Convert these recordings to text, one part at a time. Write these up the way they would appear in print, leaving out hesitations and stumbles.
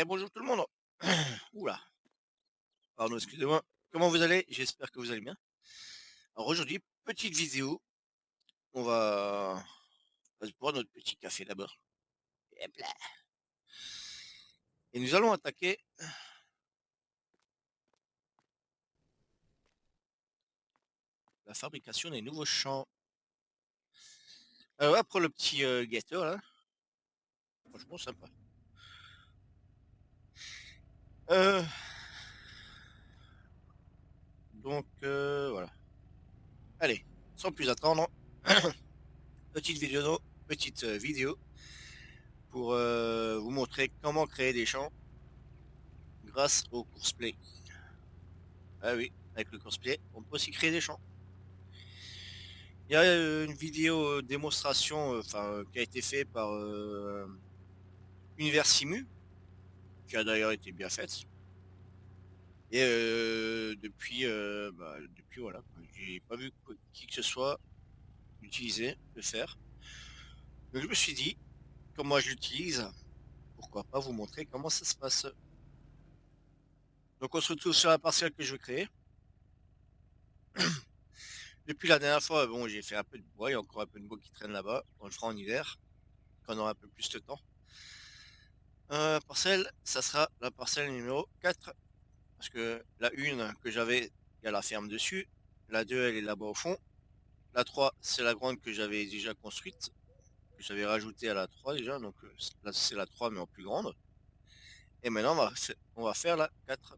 Bonjour tout le monde. Oula, pardon, excusez-moi. Comment vous allez? J'espère que vous allez bien. Alors aujourd'hui, petite vidéo. On va se boire notre petit café d'abord. Hop là. Et nous allons attaquer la fabrication des nouveaux champs. Ouais, pour le petit guetteur là, franchement sympa. Euh, voilà. Allez, sans plus attendre, petite vidéo, petite vidéo pour vous montrer comment créer des champs grâce au courseplay. Ah oui, avec le courseplay, on peut aussi créer des champs. Il y a une vidéo démonstration qui a été faite par Univers Simu, qui a d'ailleurs été bien faite. Et depuis voilà, j'ai pas vu qui que ce soit l'utiliser, le faire. Donc je me suis dit, comme moi je l'utilise, pourquoi pas vous montrer comment ça se passe. Donc on se retrouve sur la parcelle que je veux créer. Depuis la dernière fois, bon, j'ai fait un peu de bois, il y a encore un peu de bois qui traîne là-bas. On le fera en hiver, quand on aura un peu plus de temps. Parcelle, ça sera la parcelle numéro 4. Parce que la une que j'avais, il y a la ferme dessus. La 2 elle est là-bas au fond. La 3 c'est la grande que j'avais déjà construite. Que j'avais rajoutée à la 3 déjà. Donc là, c'est la 3 mais en plus grande. Et maintenant, on va faire la 4.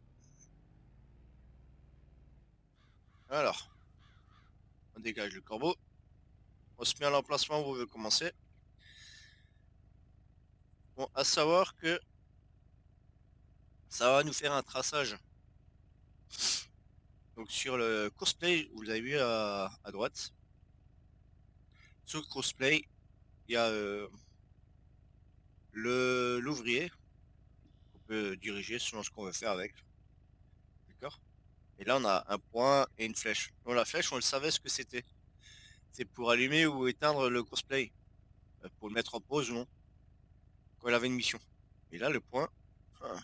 Alors, on dégage le corbeau. On se met à l'emplacement où on veut commencer. Bon, à savoir que ça va nous faire un traçage. Donc sur le courseplay, vous l'avez vu à droite. Sur le courseplay, il y a l'ouvrier qu'on peut diriger selon ce qu'on veut faire avec. D'accord. Et là, on a un point et une flèche. Bon, la flèche, on le savait ce que c'était. C'est pour allumer ou éteindre le courseplay, pour le mettre en pause ou non, quand il avait une mission. Et là, le point, ah.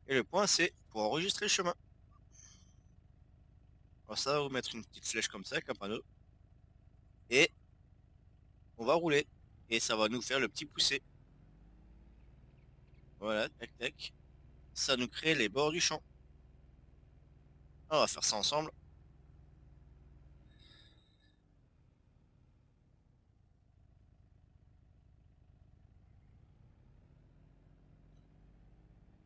Et le point, c'est pour enregistrer le chemin. Alors ça va vous mettre une petite flèche comme ça, avec un panneau. Et on va rouler. Et ça va nous faire le petit poussé. Voilà, tac, tac. Ça nous crée les bords du champ. On va faire ça ensemble.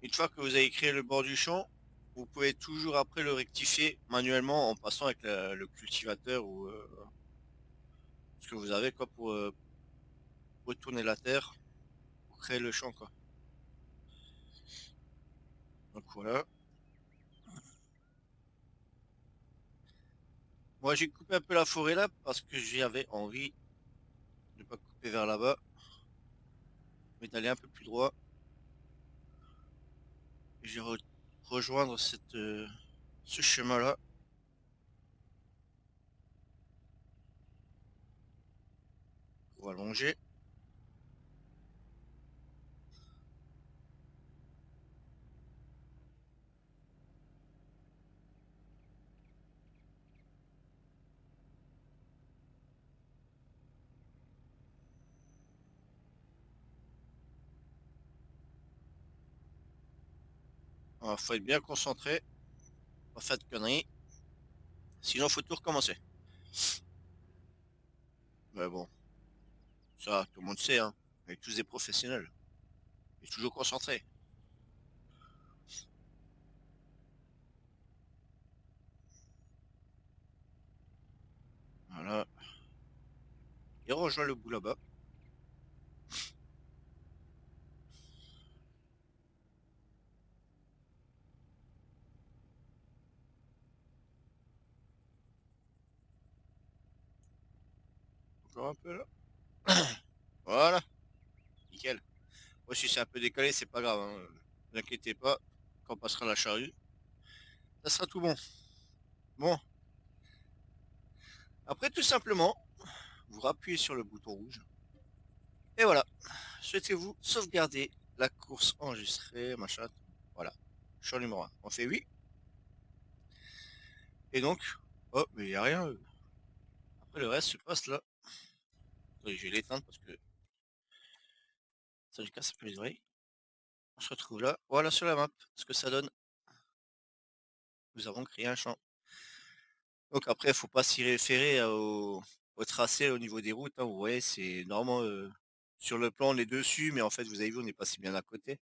Une fois que vous avez créé le bord du champ, vous pouvez toujours après le rectifier manuellement en passant avec le cultivateur ou ce que vous avez quoi pour retourner la terre pour créer le champ quoi. Donc voilà. Moi j'ai coupé un peu la forêt là parce que j'avais envie de pas couper vers là-bas, mais d'aller un peu plus droit. Et je vais rejoindre ce chemin là pour allonger. Alors, faut être bien concentré, pas faire de conneries, sinon faut tout recommencer. Mais bon, ça tout le monde sait, hein. Avec tous des professionnels. Et toujours concentré. Voilà. Et on rejoint le bout là-bas. Encore un peu là. Voilà, nickel. Moi si c'est un peu décalé, c'est pas grave, hein. Ne vous inquiétez pas, quand on passera la charrue, ça sera tout bon. Bon, après tout simplement, vous rappuyez sur le bouton rouge. Et voilà, souhaitez-vous sauvegarder la course enregistrée, machin. Voilà. Champ numéro 1. On fait oui. Et donc, oh, mais il n'y a rien. Après, le reste se passe là. Attendez, je vais l'éteindre parce que ça lui casse un peu les oreilles. On se retrouve là. Voilà sur la map ce que ça donne. Nous avons créé un champ. Donc après, il faut pas s'y référer au tracé au niveau des routes, hein. Vous voyez, c'est normalement sur le plan on est dessus, mais en fait vous avez vu on est passé bien à côté.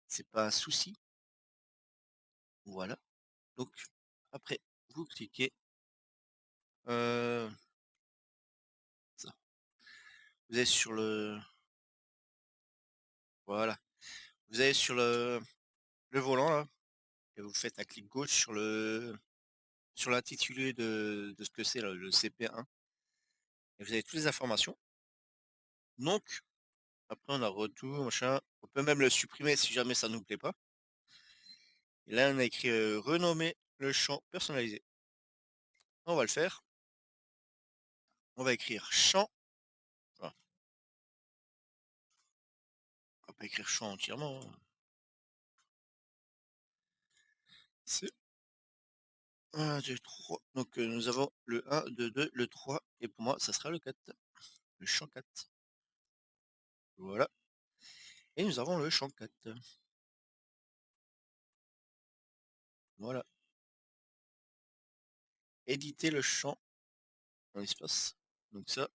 C'est pas un souci. Voilà. Donc après, vous cliquez. Ça. Vous allez sur le. Voilà. Vous allez sur le volant là. Et vous faites un clic gauche sur l'intitulé de ce que c'est là, le CP1. Et vous avez toutes les informations. Donc, après on a retour, machin. On peut même le supprimer si jamais ça ne nous plaît pas. Et là, on a écrit renommer le champ personnalisé. On va le faire. On va écrire champ. Voilà. On va pas écrire champ entièrement, hein. C'est 1, 2, 3. Donc nous avons le 1, 2, 2, le 3. Et pour moi, ça sera le 4. Le champ 4. Voilà. Et nous avons le champ 4. Voilà. Éditer le champ en espace. Donc ça.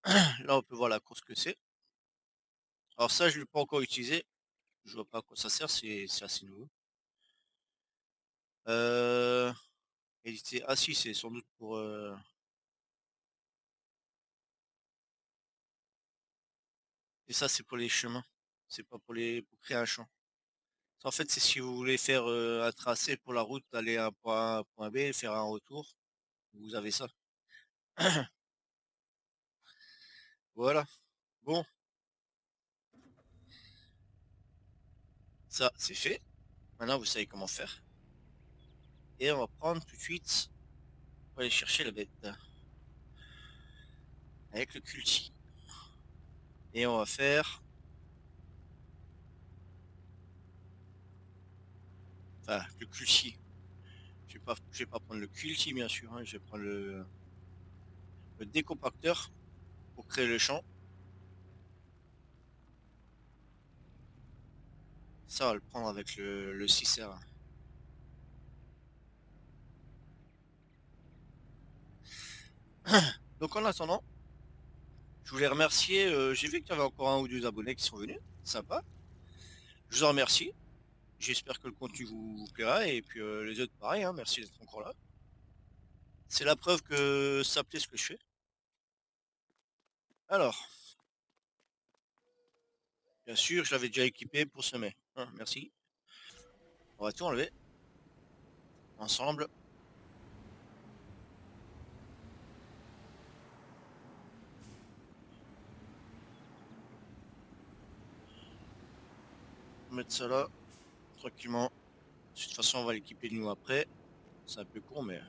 Là, on peut voir la course que c'est. Alors ça, je ne l'ai pas encore utilisé. Je vois pas à quoi ça sert. C'est assez nouveau. Euh, Éditer. Ah si, c'est sans doute pour... Et ça, c'est pour les chemins. C'est pas pour créer un champ. En fait, c'est si vous voulez faire un tracé pour la route, aller à un point A, à un point B, faire un retour, vous avez ça. Voilà. Bon, ça, c'est fait. Maintenant, vous savez comment faire. Et on va prendre tout de suite, on va aller chercher la bête avec le culti. Et on va faire, enfin, le culti. Je vais pas prendre le culti, bien sûr, hein. Je vais prendre le décompacteur pour créer le champ. Ça, on va le prendre avec le 6R. Donc en attendant, je voulais remercier, j'ai vu qu'il y avait encore un ou deux abonnés qui sont venus, sympa. Je vous en remercie. J'espère que le contenu vous plaira et puis les autres pareil, hein, merci d'être encore là. C'est la preuve que ça plaît ce que je fais. Alors, bien sûr, je l'avais déjà équipé pour semer, hein, merci. On va tout enlever ensemble. Mettre ça là, tranquillement. De toute façon, on va l'équiper de nous après. C'est un peu con, mais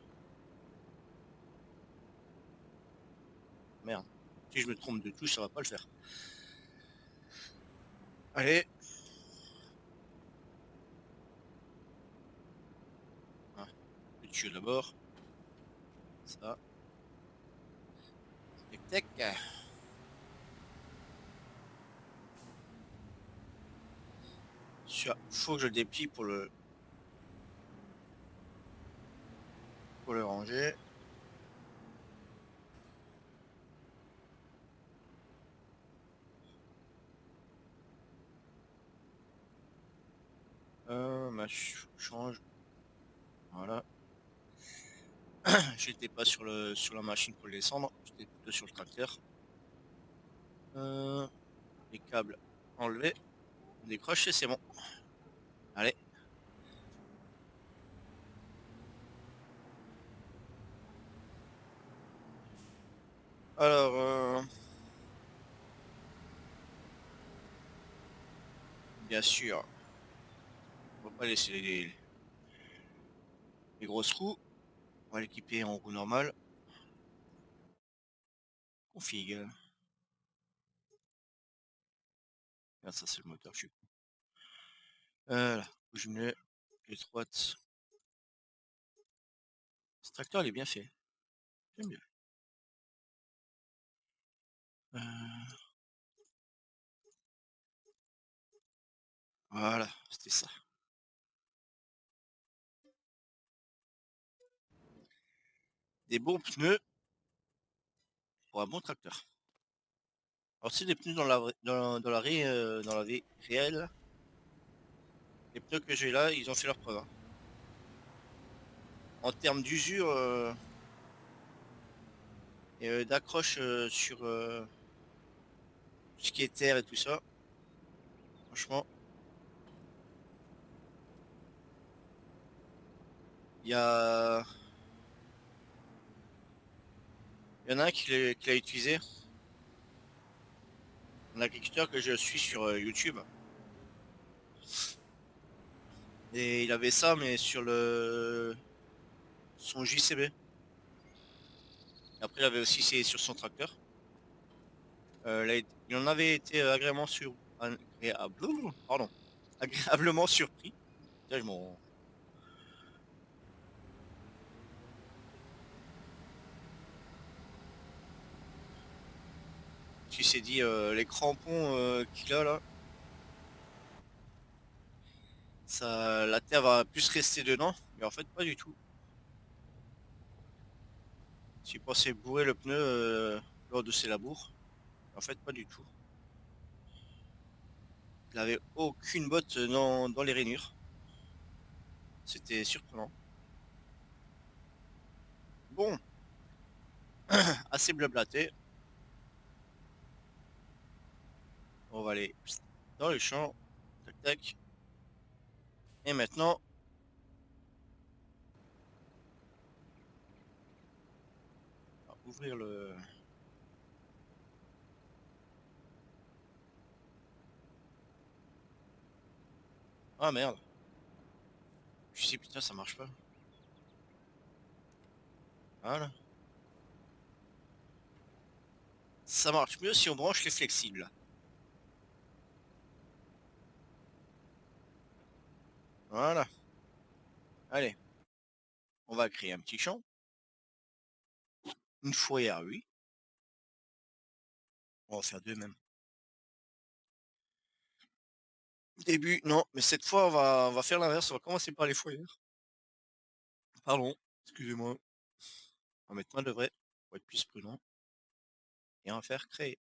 merde. Si je me trompe de touche, ça va pas le faire. Allez. Ah, le tuyau d'abord. Ça. Tac, tac. Faut que je le déplie pour le ranger. Change. Voilà. J'étais pas sur la machine pour le descendre, j'étais plutôt sur le tracteur. Les câbles enlevés, on décroche et c'est bon. Allez. Alors, bien sûr, on va pas laisser les grosses roues. On va l'équiper en roue normale. Config. Ah, ça c'est le moteur, je suis con. Là, où je mets les droites. Ce tracteur, il est bien fait. J'aime bien. Voilà, c'était ça. Des bons pneus pour un bon tracteur. Alors si les pneus dans la vie réelle, les pneus que j'ai là, ils ont fait leur preuve, hein. En termes d'usure et d'accroche sur tout ce qui est terre et tout ça, franchement, il y a... il y en a un qui l'a utilisé, un agriculteur que je suis sur YouTube. Et il avait ça, mais sur son JCB. Et après, il avait aussi essayé sur son tracteur. Il en avait été pardon, agréablement surpris. Là, tu s'est dit les crampons qu'il a là, ça, la terre va plus rester dedans, mais en fait pas du tout. Tu pensais bourrer le pneu lors de ses labours, en fait pas du tout. Il avait aucune botte dans les rainures. C'était surprenant. Bon, assez blablaté. On va aller dans le champ. Tac tac. Et maintenant, on va ouvrir le. Ah merde. Je sais putain ça marche pas. Voilà. Ça marche mieux si on branche les flexibles. Voilà. Allez. On va créer un petit champ. Une fourrière, oui. On va faire deux même. Début, non, mais cette fois on va faire l'inverse, on va commencer par les fourrières. Pardon, excusez-moi. On va mettre moins de vrai pour être plus prudent. Et on va faire créer.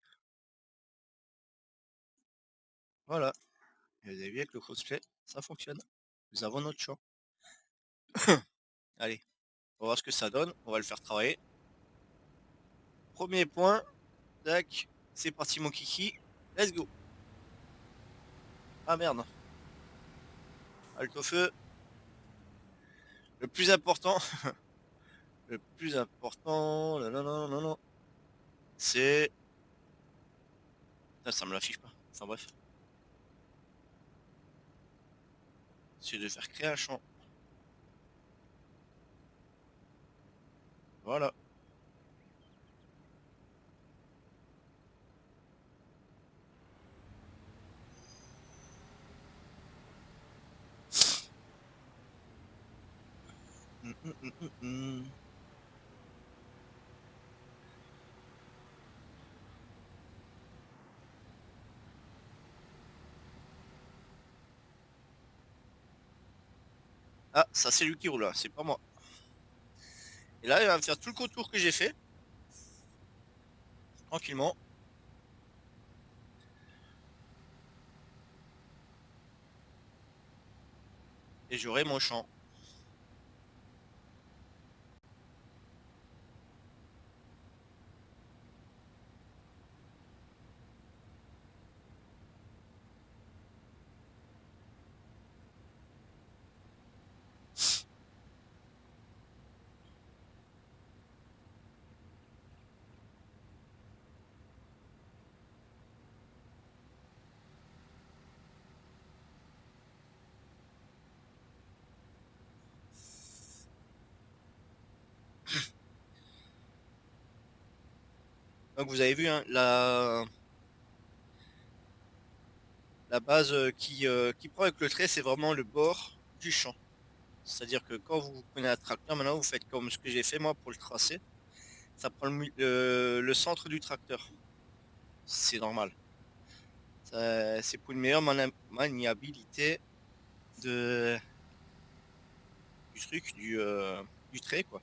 Voilà. Et vous avez vu avec le cosplay, ça fonctionne. Nous avons notre champ. Allez, on va voir ce que ça donne. On va le faire travailler. Premier point. Tac. C'est parti mon kiki. Let's go. Ah merde. Halte au feu. Le plus important. Le plus important. Non, non, non, non, non. C'est. Ça me l'affiche pas. Enfin bref. C'est de faire créer un champ. Voilà. Hum, hum, hum, hum, hum. Ah, ça c'est lui qui roule là, c'est pas moi. Et là, il va me faire tout le contour que j'ai fait. Tranquillement. Et j'aurai mon champ. Donc vous avez vu, hein, la base qui prend avec le trait, c'est vraiment le bord du champ. C'est-à-dire que quand vous prenez un tracteur, maintenant vous faites comme ce que j'ai fait moi pour le tracer. Ça prend le centre du tracteur. C'est normal. C'est pour une meilleure maniabilité de, du truc, du trait, quoi.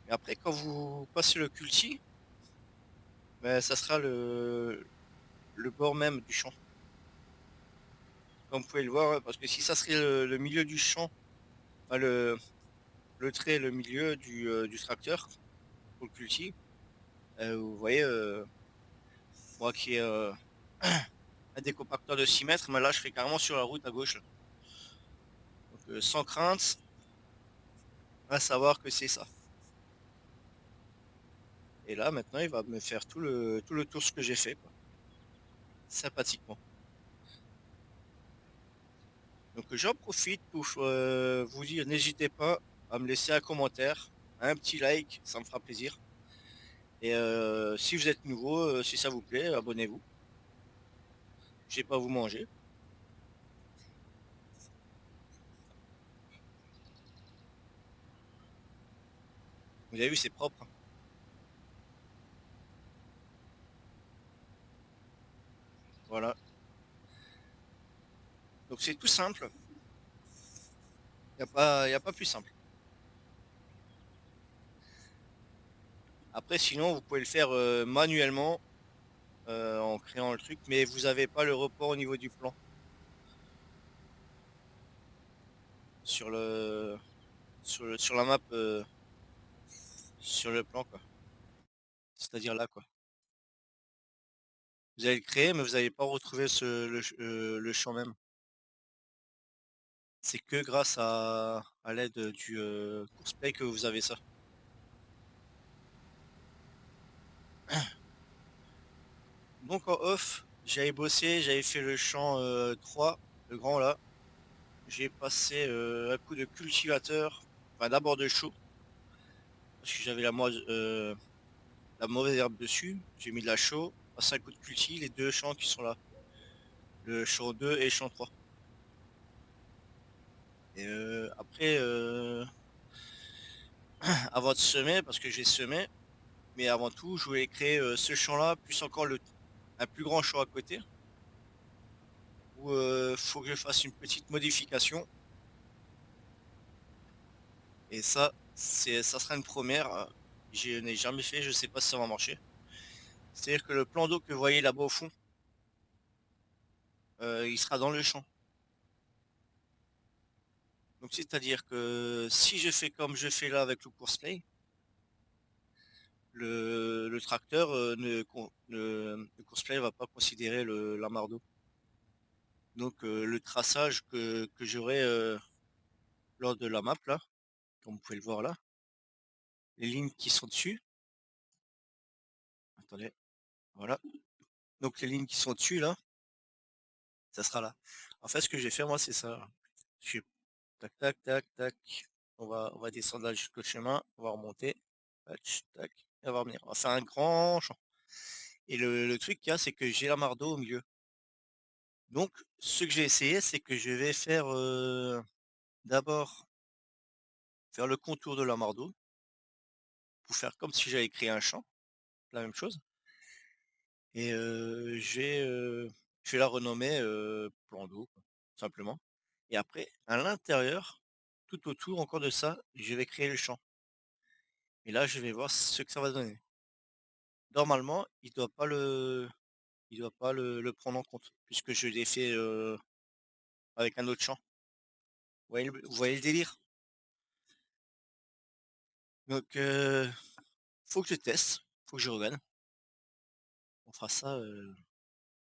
Et après, quand vous passez le culti, ben, ça sera le bord même du champ. Comme vous pouvez le voir, parce que si ça serait le milieu du champ, enfin le trait, le milieu du tracteur pour le culti, vous voyez, moi qui ai un décompacteur de 6 mètres, mais là je serais carrément sur la route à gauche. Là. Donc sans crainte, à savoir que c'est ça. Et là maintenant il va me faire tout le tour ce que j'ai fait, quoi. Sympathiquement. Donc j'en profite pour vous dire, n'hésitez pas à me laisser un commentaire, un petit like, ça me fera plaisir. Et si vous êtes nouveau, si ça vous plaît, abonnez-vous. Je vais pas vous manger. Vous avez vu, c'est propre. Hein. Voilà. Donc c'est tout simple. Y a pas plus simple. Après, sinon, vous pouvez le faire manuellement en créant le truc, mais vous n'avez pas le report au niveau du plan sur sur la map, sur le plan, quoi. C'est-à-dire là, quoi. Vous allez le créer, mais vous n'allez pas retrouver le champ même. C'est que grâce à l'aide du course play que vous avez ça. Donc en off, j'avais bossé, j'avais fait le champ 3, le grand là. J'ai passé un coup de cultivateur, enfin d'abord de chaux, parce que j'avais la mauvaise herbe dessus. J'ai mis de la chaux, passé un coup de culti, les deux champs qui sont là. Le champ 2 et le champ 3. Et après, avant de semer, parce que j'ai semé, mais avant tout, je voulais créer ce champ-là, plus encore un plus grand champ à côté, où faut que je fasse une petite modification. Et ça sera une première. Je n'ai jamais fait, je sais pas si ça va marcher. C'est-à-dire que le plan d'eau que vous voyez là-bas au fond, il sera dans le champ. Donc c'est-à-dire que si je fais comme je fais là avec le course play, le tracteur le course play va pas considérer l'amarre d'eau. Donc le traçage que j'aurai lors de la map là, comme vous pouvez le voir là, les lignes qui sont dessus, attendez, voilà. Donc les lignes qui sont dessus là, ça sera là. En fait, ce que je vais faire moi, c'est ça. Je vais tac tac tac tac. On va descendre là jusqu'au chemin, on va remonter. Tac, tac, et on va revenir. On va faire un grand champ. Et le truc qu'il y a, c'est que j'ai la mardeau au milieu. Donc, ce que j'ai essayé, c'est que je vais faire d'abord faire le contour de la mardeau pour faire comme si j'avais créé un champ, la même chose. Et je vais la renommer plan d'eau, quoi, tout simplement. Et après, à l'intérieur, tout autour encore de ça, je vais créer le champ. Et là, je vais voir ce que ça va donner. Normalement, il doit pas le prendre en compte, puisque je l'ai fait avec un autre champ. Vous voyez le délire? Donc, faut que je teste, faut que je regarde. On fera ça.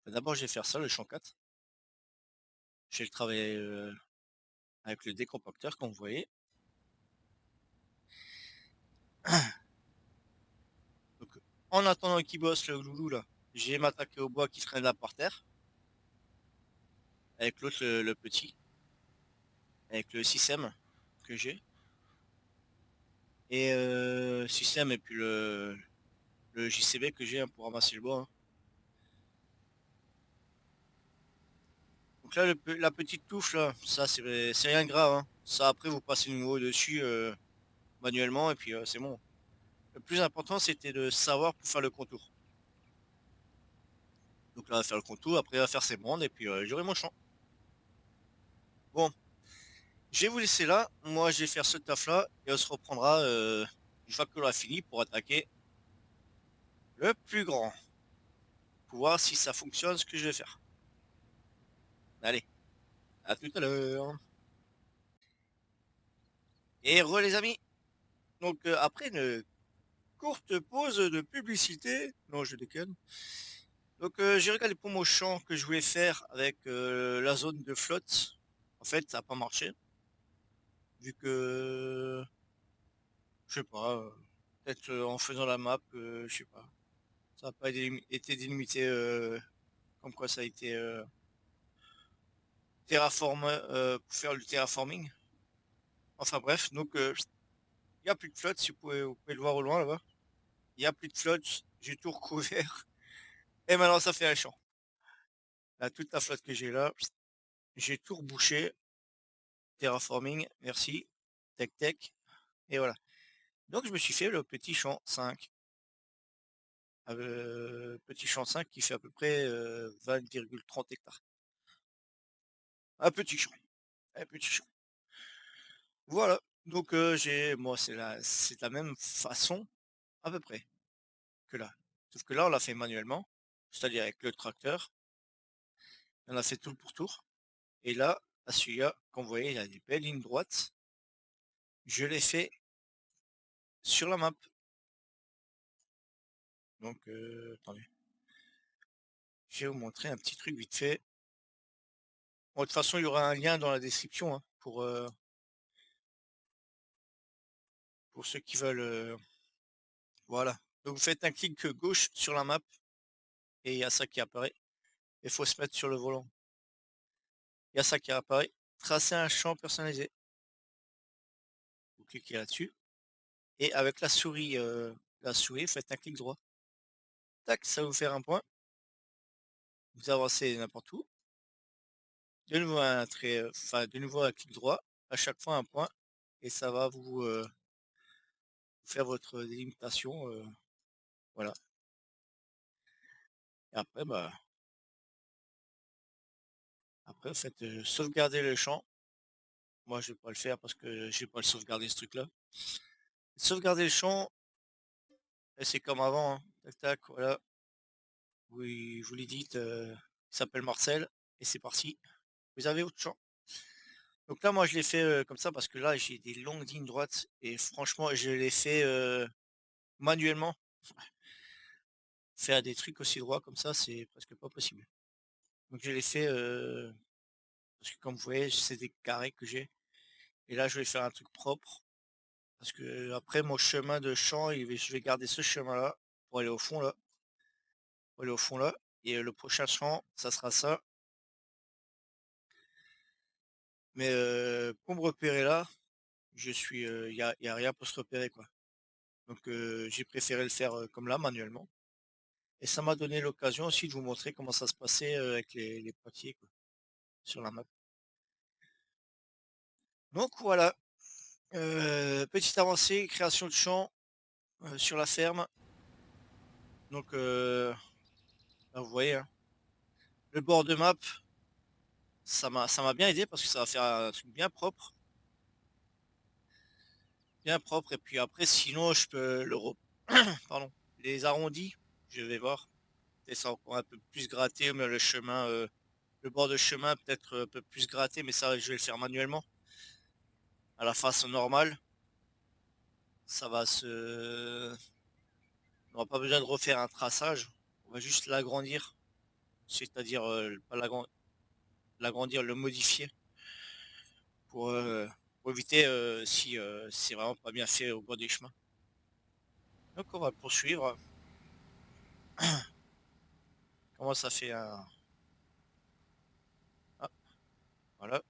D'abord, je vais faire ça, le champ 4. Je vais le travailler avec le décompacteur, comme vous voyez. Donc, en attendant qu'il bosse le loulou là, je vais m'attaquer au bois qui traîne là par terre, avec l'autre, le petit, avec le système que j'ai. Et système et puis le, JCB que j'ai hein, pour ramasser le bois. Hein. Donc là, la petite touffe, là, ça, c'est rien de grave, hein. Ça, après, vous passez une nouveau dessus manuellement, et puis c'est bon. Le plus important, c'était de savoir pour faire le contour. Donc là, on va faire le contour, après, on va faire ses bandes, et puis j'aurai mon champ. Bon, je vais vous laisser là. Moi, je vais faire ce taf-là, et on se reprendra une fois que l'on a fini pour attaquer le plus grand. Pour voir si ça fonctionne, ce que je vais faire. Allez, à tout à l'heure. Et les amis. Donc après une courte pause de publicité, non je déconne. Donc j'ai regardé pour mon champ que je voulais faire avec la zone de flotte. En fait ça n'a pas marché. Vu que je sais pas, peut-être en faisant la map, je sais pas. Ça n'a pas été délimité comme quoi ça a été terraform pour faire le terraforming. Enfin bref, donc il n'y a plus de flotte si vous pouvez le voir au loin là-bas. Il n'y a plus de flotte, j'ai tout recouvert. Et maintenant ça fait un champ. Là, toute la flotte que j'ai là, j'ai tout rebouché. Terraforming, merci. Tech tech. Et voilà. Donc je me suis fait le petit champ 5. Petit champ 5 qui fait à peu près 20,30 hectares. Un petit champ. Un petit champ. Voilà. Donc moi c'est la même façon à peu près que là. Sauf que là on l'a fait manuellement, c'est-à-dire avec le tracteur. On a fait tout le pourtour. Et là, à celui-là, comme vous voyez, il y a des belles lignes droites. Je l'ai fait sur la map. Donc attendez. Je vais vous montrer un petit truc vite fait. Bon, de toute façon, il y aura un lien dans la description hein, pour ceux qui veulent. Voilà. Donc vous faites un clic gauche sur la map et il y a ça qui apparaît. Il faut se mettre sur le volant. Il y a ça qui apparaît. Tracer un champ personnalisé. Vous cliquez là-dessus. Et avec la souris, faites un clic droit. Tac, ça va vous faire un point. Vous avancez n'importe où. De nouveau un trait, enfin de nouveau un clic droit. À chaque fois un point. Et ça va vous faire votre délimitation. Voilà. Et après, bah, après, faites sauvegarder le champ. Moi, je vais pas le faire parce que je vais pas le sauvegarder ce truc-là. Sauvegarder le champ, et c'est comme avant. Hein. Tac, tac, voilà. Oui, vous l'édite. Il s'appelle Marcel et c'est parti. Vous avez votre champ. Donc là, moi, je l'ai fait comme ça parce que là, j'ai des longues lignes droites et franchement, je l'ai fait manuellement. Faire des trucs aussi droits comme ça, c'est presque pas possible. Donc je l'ai fait parce que comme vous voyez, c'est des carrés que j'ai. Et là, je vais faire un truc propre. Parce que après mon chemin de champ, je vais garder ce chemin-là pour aller au fond là. Pour aller au fond là. Et le prochain champ, ça sera ça. Mais pour me repérer là, y a rien pour se repérer quoi. Donc j'ai préféré le faire comme là, manuellement. Et ça m'a donné l'occasion aussi de vous montrer comment ça se passait avec les potiers quoi, sur la map. Donc voilà. Petite avancée, création de champ sur la ferme. Donc là, vous voyez, hein, le bord de map, ça m'a bien aidé parce que ça va faire un truc bien propre. Bien propre. Et puis après, sinon, je peux pardon, les arrondis, je vais voir. Et ça encore un peu plus gratté, mais le chemin, le bord de chemin peut-être un peu plus gratté, mais ça, je vais le faire manuellement. À la face normale, ça va se... On n'aura pas besoin de refaire un traçage. On va juste l'agrandir. C'est-à-dire, pas l'agrandir, le modifier pour, euh, pour éviter si c'est vraiment pas bien fait au bord des chemins. Donc on va poursuivre. Comment ça fait un... Ah, voilà.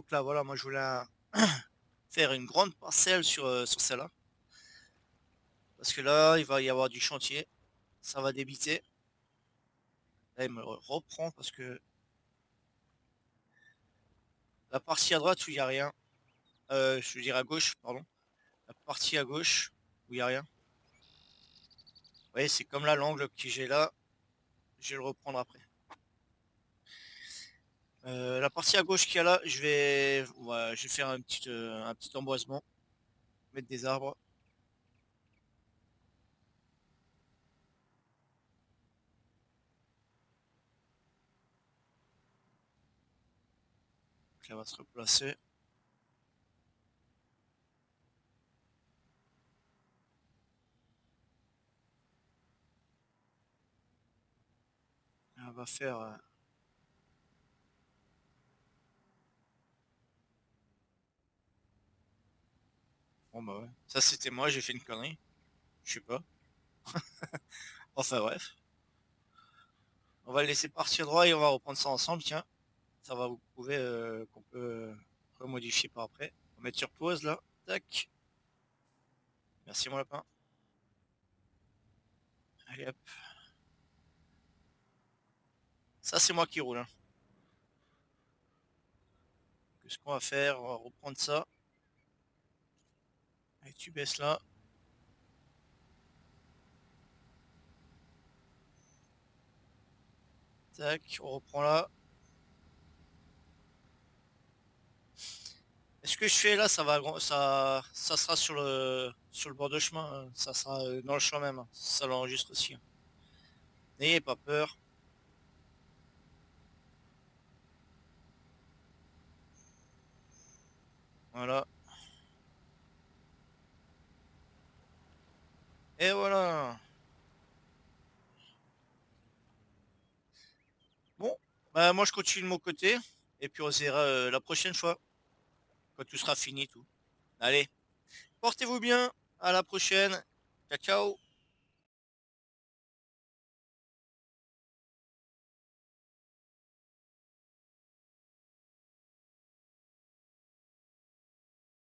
Donc là, voilà, moi je voulais faire une grande parcelle sur celle-là. Parce que là, il va y avoir du chantier. Ça va débiter. Là, il me reprend parce que la partie à droite où il n'y a rien. Je veux dire à gauche, pardon. La partie à gauche où il n'y a rien. Vous voyez, c'est comme là l'angle que j'ai là. Je vais le reprendre après. La partie à gauche qu'il y a là, je vais faire un petit emboisement. Mettre des arbres. Donc là, va se replacer. On va faire... Bon bah ouais. Ça c'était moi, j'ai fait une connerie. Je sais pas. Enfin bref. On va le laisser partir droit et on va reprendre ça ensemble, tiens. Ça va vous prouver qu'on peut remodifier par après. On va mettre sur pause là. Tac. Merci mon lapin. Allez hop. Ça c'est moi qui roule, hein. Ce qu'on va faire, on va reprendre ça. Et tu baisses là. Tac, on reprend là. Et ce que je fais là, ça sera sur le bord de chemin, hein. Ça sera dans le champ même, hein. Ça l'enregistre aussi, hein. N'ayez pas peur. Voilà. Et voilà. Bon, bah moi je continue de mon côté. Et puis on se verra la prochaine fois, quand tout sera fini tout. Allez, portez-vous bien. À la prochaine. Ciao, ciao.